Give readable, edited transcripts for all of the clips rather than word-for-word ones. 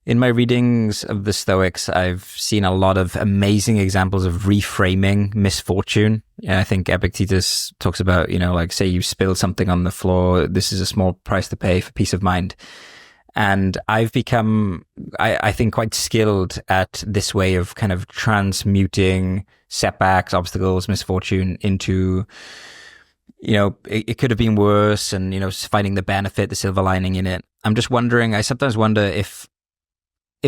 In my readings of the Stoics, I've seen a lot of amazing examples of reframing misfortune. I think Epictetus talks about, like say you spilled something on the floor, this is a small price to pay for peace of mind. And I've become, I think, quite skilled at this way of kind of transmuting setbacks, obstacles, misfortune into, it could have been worse, and, finding the benefit, the silver lining in it. I'm just wondering, I sometimes wonder if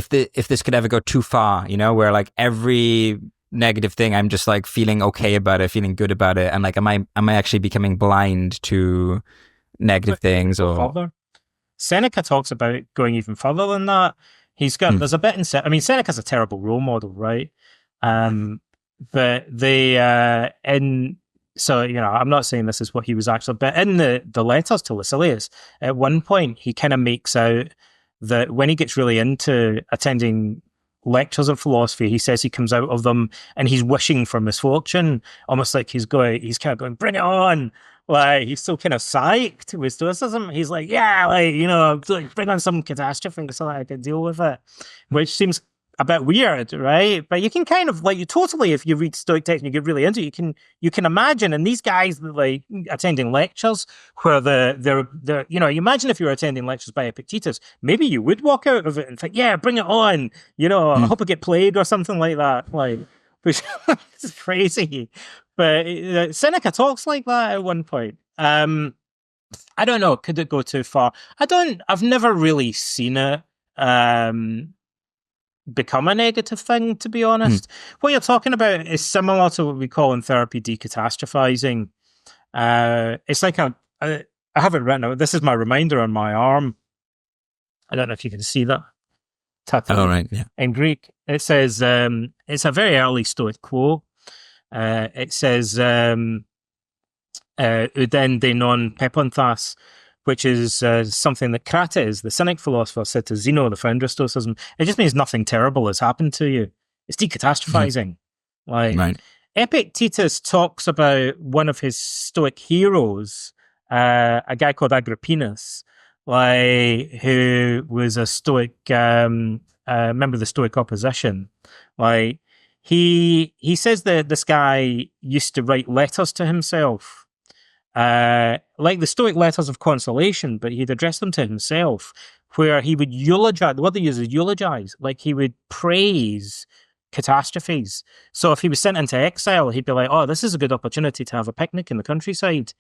this could ever go too far, where like every negative thing, I'm just like feeling okay about it, feeling good about it. And like, am I actually becoming blind to negative things? Or further. Seneca talks about going even further than that. There's a bit in, Seneca's a terrible role model, right? But I'm not saying this is what he was actually, but in the letters to Lucilius, at one point, he kind of makes out that when he gets really into attending lectures of philosophy, he says he comes out of them and he's wishing for misfortune, almost like he's kind of going, bring it on. Like, he's so kind of psyched with Stoicism. He's like, yeah, like, bring on some catastrophe so that I can deal with it, which seems a bit weird, right? But you can kind of, like, if you read Stoic text and you get really into it, you can imagine, and these guys, like, attending lectures where they're you imagine if you were attending lectures by Epictetus, maybe you would walk out of it and think, yeah, bring it on, I hope I get played or something like that, like, which is crazy. But Seneca talks like that at one point. I don't know, could it go too far? I've never really seen it become a negative thing, to be honest. What you're talking about is similar to what we call in therapy decatastrophizing. It's like I have it written out. This is my reminder on my arm. I don't know if you can see that tattoo. Oh, right, yeah. In Greek, it says, it's a very early Stoic quote. It says, "Uden de non peponthas," which is something that Crates, the Cynic philosopher, said to Zeno, the founder of Stoicism. It just means nothing terrible has happened to you. It's decatastrophizing. Right. Epictetus talks about one of his Stoic heroes, a guy called Agrippinus, who was a Stoic member of the Stoic opposition. He says that this guy used to write letters to himself, like the Stoic letters of consolation, but he'd address them to himself, where he would eulogize. The word they use is eulogize. Like, he would praise catastrophes. So if he was sent into exile, he'd be like, "Oh, this is a good opportunity to have a picnic in the countryside."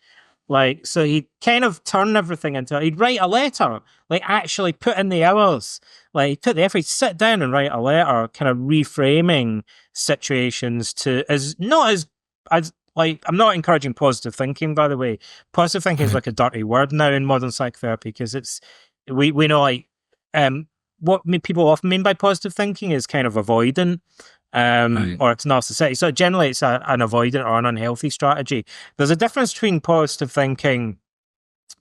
Like, so he'd kind of turn everything into, he'd write a letter, like actually put in the hours, like he'd put the effort, he'd sit down and write a letter, kind of reframing situations to, I'm not encouraging positive thinking, by the way. Positive thinking is like a dirty word now in modern psychotherapy, because we know, like, what people often mean by positive thinking is kind of avoidant, or it's narcissistic. So generally it's an avoidant or an unhealthy strategy. There's a difference between positive thinking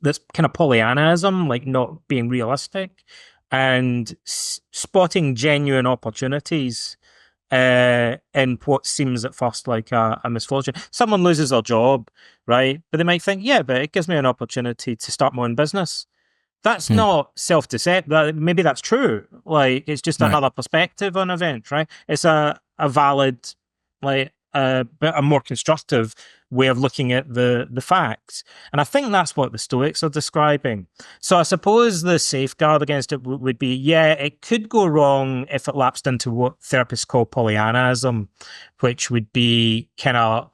that's kind of pollyannaism, like not being realistic, and spotting genuine opportunities in what seems at first like a misfortune. Someone loses their job, right? But they might think, yeah, but it gives me an opportunity to start my own business. That's not self-deception. Maybe that's true. Like, it's just another perspective on events, right? It's a valid, like, but a more constructive way of looking at the facts. And I think that's what the Stoics are describing. So I suppose the safeguard against it would be, yeah, it could go wrong if it lapsed into what therapists call pollyannaism, which would be kind of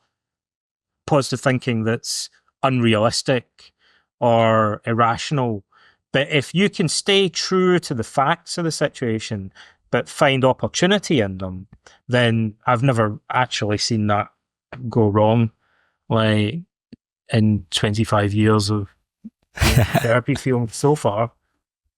positive thinking that's unrealistic or irrational. But if you can stay true to the facts of the situation, but find opportunity in them, then I've never actually seen that go wrong. Like, in 25 years of therapy field so far.